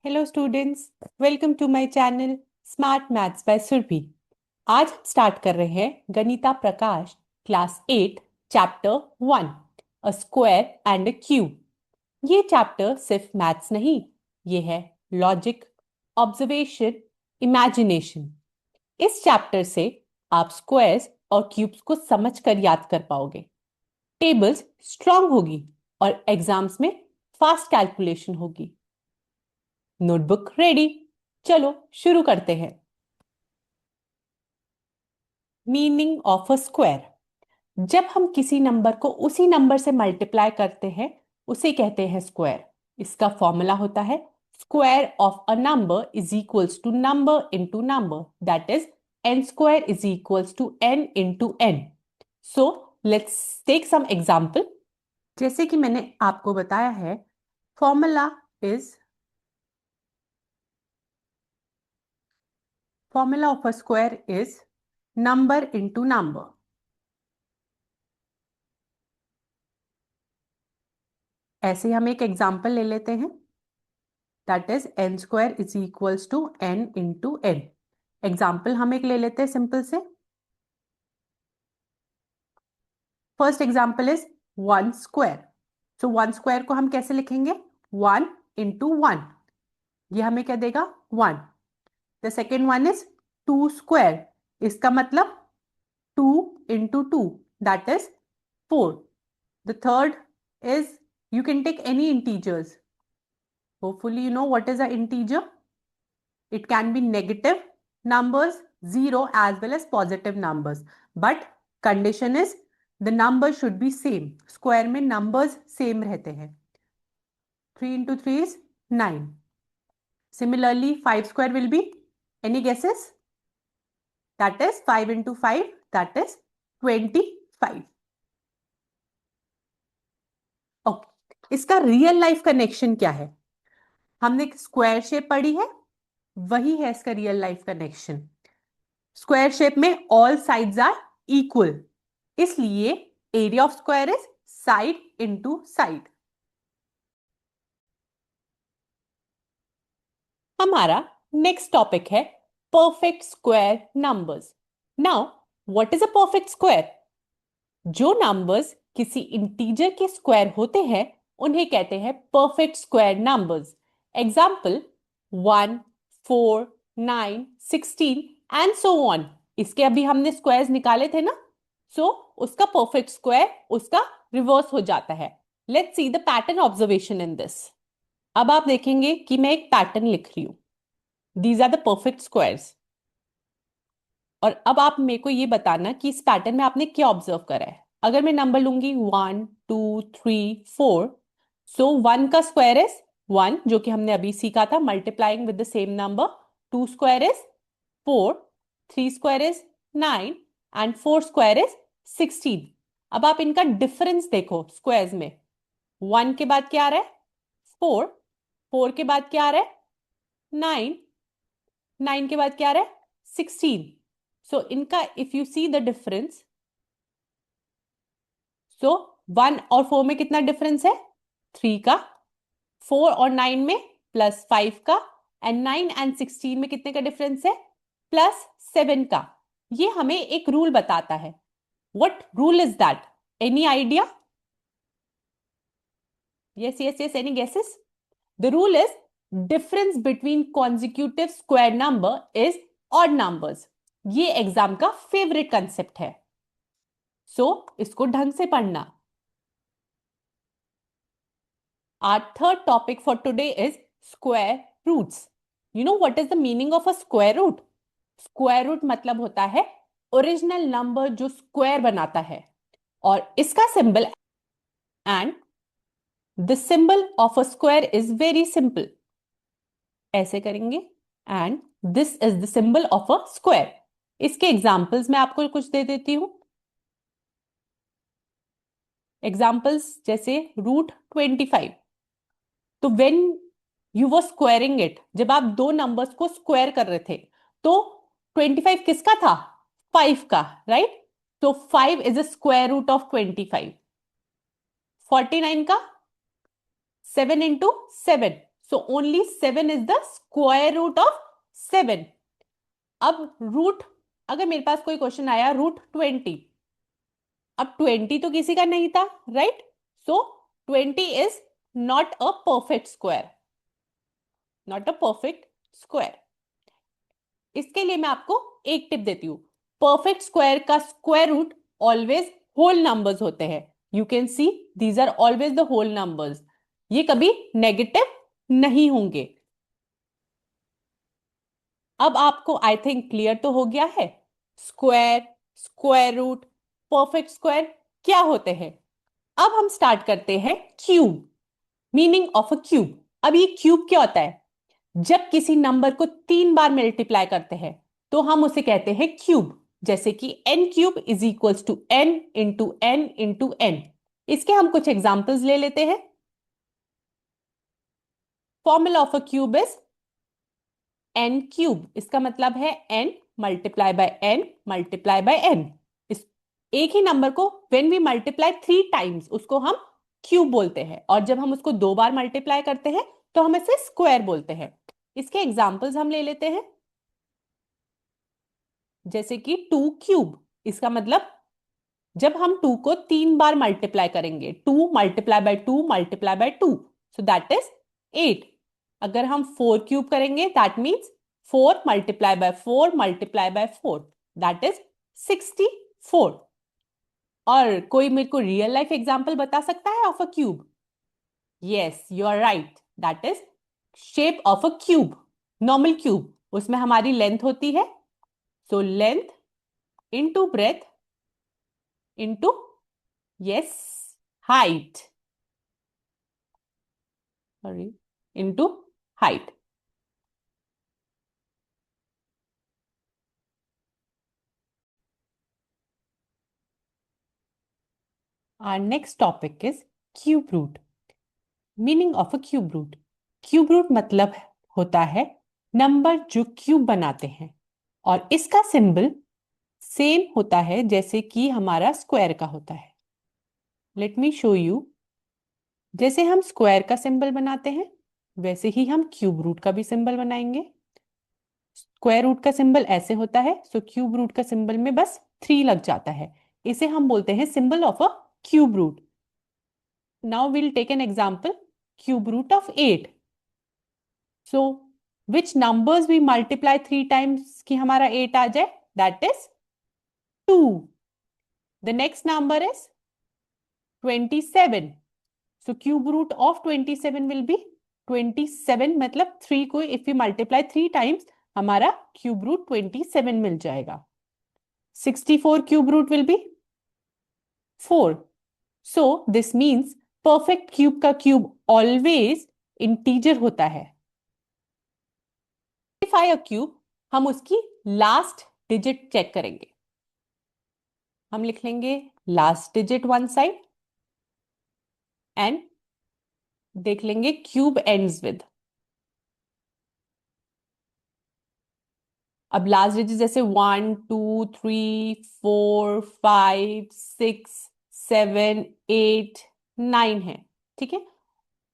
Hello students, welcome to my channel smart maths by Surabhi. आज हम start कर रहे हैं Ganita Prakash class 8 chapter 1 a square and a cube. ये चैप्टर सिर्फ मैथ्स नहीं, ये है लॉजिक, ऑब्जर्वेशन, इमेजिनेशन। इस चैप्टर से आप स्क्वायर्स और क्यूब्स को समझकर याद कर पाओगे, टेबल्स स्ट्रांग होगी और एग्जाम्स में फास्ट कैलकुलेशन होगी। नोटबुक रेडी, चलो शुरू करते हैं। Meaning of a square. जब हम किसी नंबर को उसी नंबर से मल्टीप्लाई करते हैं उसे कहते हैं स्क्वायर। इसका फॉर्मूला होता है square of a number is equals to number into number, that is n square is equals to n into n। So let's take some example. जैसे कि मैंने आपको बताया है, formula is formula of a square is number into number. ऐसे हम एक example ले लेते हैं, that is n square is equals to n into n। Example हम एक ले लेते हैं सिंपल से। First example is 1 square. So 1 square को हम कैसे लिखेंगे? 1 इंटू 1, ये हमें क्या देगा? 1। The second one is 2 square, इसका मतलब 2 into 2, that is 4। The third is, you can take any integers. Hopefully you know what is an integer. It can be negative numbers, 0 as well as positive numbers. But condition is the number should be same. Square में numbers same रहते हैं. 3 into 3 is 9. Similarly, 5 square will be, any guesses? That is 5 into 5, that is 25. Okay. इसका real life connection क्या है? हमने square shape पढ़ी है, वही है इसका real life connection. Square shape में ऑल साइड्स आर इक्वल, इसलिए area of square is side into side. हमारा नेक्स्ट टॉपिक है perfect square numbers. Now what is a perfect square? जो नंबर्स किसी इंटीजर के स्क्वायर होते हैं उन्हें कहते हैं perfect square numbers. Example 1, 4, 9, 16 and so on. इसके अभी हमने स्क्वायर्स निकाले थे ना, सो उसका परफेक्ट स्क्वायर उसका रिवर्स हो जाता है। Let's see the pattern observation in this. अब आप देखेंगे कि मैं एक पैटर्न लिख रही हूं, these are the perfect squares. और अब आप मेरे को ये बताना कि इस पैटर्न में आपने क्या ऑब्जर्व करा है। अगर मैं नंबर लूंगी 1, 2, 3, 4, सो 1 का स्क्वायर इज 1, जो कि हमने अभी सीखा था, multiplying with the same number. 2 square is 4, 3 square is 9 and 4 square is 16। अब आप इनका डिफरेंस देखो स्क्वायर्स में। 1 के बाद क्या आ रहा है? 4, 4 के बाद क्या आ रहा है? 9, 9 के बाद क्या आ रहा है? 16। So इनका if you see the difference, so 1 और 4 में कितना डिफरेंस है? 3 का। 4 और 9 में +5 का। एंड 9 एंड 16 में कितने का डिफरेंस है? +7 का। ये हमें एक रूल बताता है। What rule is that? Any idea? Yes, yes, yes. Any guesses? The rule is difference between consecutive square number is odd numbers. ये एग्जाम का फेवरेट कंसेप्ट है, सो इसको ढंग से पढ़ना। Our third topic for today is square roots. You know what is the meaning of a square root? Square root मतलब होता है ओरिजिनल नंबर जो स्क्वायर बनाता है, और इसका symbol and the symbol of a square is very simple. ऐसे करेंगे and this is the symbol of a square. इसके एग्जाम्पल्स मैं आपको कुछ दे देती हूं। एग्जाम्पल्स जैसे √25। तो when you were squaring it, जब आप दो नंबर्स को स्क्वायर कर रहे थे, तो 25 किसका था? 5 का, राइट? तो 5 is a square root of 25। 49 का 7 into 7, So only 7 is the square root of 7. अब रूट, अगर मेरे पास कोई क्वेश्चन आया रूट 20, अब 20 तो किसी का नहीं था, right? So 20 is not a perfect square, not a perfect square. इसके लिए मैं आपको एक टिप देती हूं। परफेक्ट स्क्वायर का square root always whole numbers होते हैं। You can see these are always the whole numbers, ये कभी नेगेटिव नहीं होंगे। अब आपको आई थिंक क्लियर तो हो गया है, square, square root, perfect square क्या होते हैं। अब हम स्टार्ट करते हैं cube, meaning of a cube. अब ये क्यूब क्या होता है? जब किसी नंबर को 3 बार मल्टीप्लाई करते हैं तो हम उसे कहते हैं क्यूब। जैसे कि n cube is equals to n into n into n। इसके हम कुछ एग्जांपल्स ले लेते हैं। Formula of a cube is n cube, इसका मतलब है n multiply by n multiply by n। इस एक ही नंबर को व्हेन वी मल्टीप्लाई 3 टाइम्स उसको हम क्यूब बोलते हैं, और जब हम उसको 2 बार मल्टीप्लाई करते हैं तो हम इसे स्क्वायर बोलते हैं। इसके एग्जांपल्स हम ले लेते हैं। जैसे कि 2 क्यूब, इसका मतलब जब हम 2 को 3 बार मल्टीप्लाई करेंगे, 2 multiply by 2 multiply by 2, so that is 8। अगर हम 4 क्यूब करेंगे that means 4 multiply by 4 multiply by 4, that is 64। और कोई मेरे को रियल लाइफ एग्जांपल बता सकता है of a cube? Yes, you are right, that is shape of a cube, normal cube. उसमें हमारी लेंथ होती है, so length into breadth into, yes, height, sorry, into height. Our next topic is cube root. Meaning of a cube root. Cube root मतलब होता है number जो cube बनाते हैं, और इसका सिंबल सेम होता है जैसे कि हमारा स्क्वायर का होता है। Let me show you. जैसे हम स्क्वायर का सिंबल बनाते हैं वैसे ही हम क्यूब रूट का भी सिंबल बनाएंगे। स्क्वायर रूट का सिंबल ऐसे होता है, सो क्यूब रूट का सिंबल में बस 3 लग जाता है। इसे हम बोलते हैं symbol of a cube root. Now will take an example, cube root of 8। So which numbers we multiply 3 times कि हमारा 8 आ जाए? That is 2। The next number is 27। So cube root of 27 will be 27, मतलब 3 को if you multiply 3 times हमारा cube root 27 मिल जाएगा। 64 cube root will be 4. So this means perfect cube का cube always integer होता है। Identify a cube, हम उसकी लास्ट डिजिट चेक करेंगे। हम लिख लेंगे last digit one side and देख लेंगे क्यूब एंड्स विद। अब लास्ट डिजिट जैसे 1 2 3 4 5 6 7 8 9 है, ठीक है।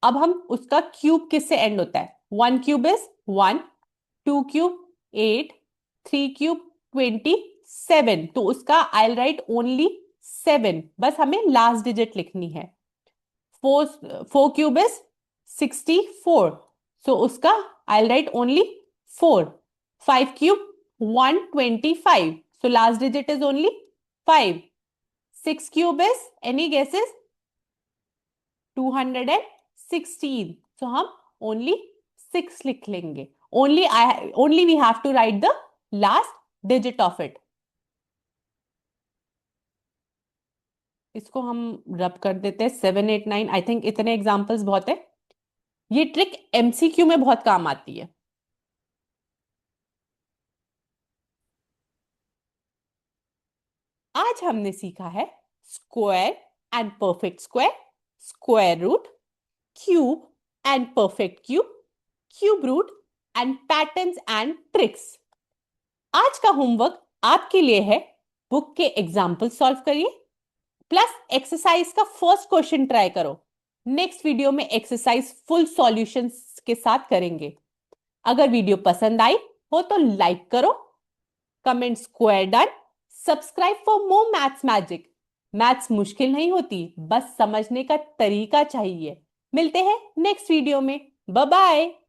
अब हम उसका क्यूब किससे एंड होता है? 1 क्यूब इज 1, 2 क्यूब 8, 3 क्यूब 27, तो उसका आई राइट ओनली 7, बस हमें लास्ट डिजिट लिखनी है। 4 क्यूब इज 64, सो उसका I write only 4। 5 cube 125, so last digit is only 5. 6 cube is, any guesses? 216, so हम only 6 लिख लेंगे। only we have to write the last digit of it. इसको हम रब कर देते हैं 7 8 9। आई थिंक इतने एग्जाम्पल्स बहुत है। ये ट्रिक एमसीक्यू में बहुत काम आती है। आज हमने सीखा है square and perfect square, square root, cube and perfect cube, cube root and patterns and tricks. आज का होमवर्क आपके लिए है, बुक के एग्जाम्पल सॉल्व करिए प्लस एक्सरसाइज का फर्स्ट क्वेश्चन ट्राई करो। नेक्स्ट वीडियो में एक्सरसाइज फुल सॉल्यूशंस के साथ करेंगे। अगर वीडियो पसंद आई हो तो लाइक करो, comment square done, subscribe for more maths magic. Maths मुश्किल नहीं होती, बस समझने का तरीका चाहिए। मिलते हैं नेक्स्ट वीडियो में। Bye bye.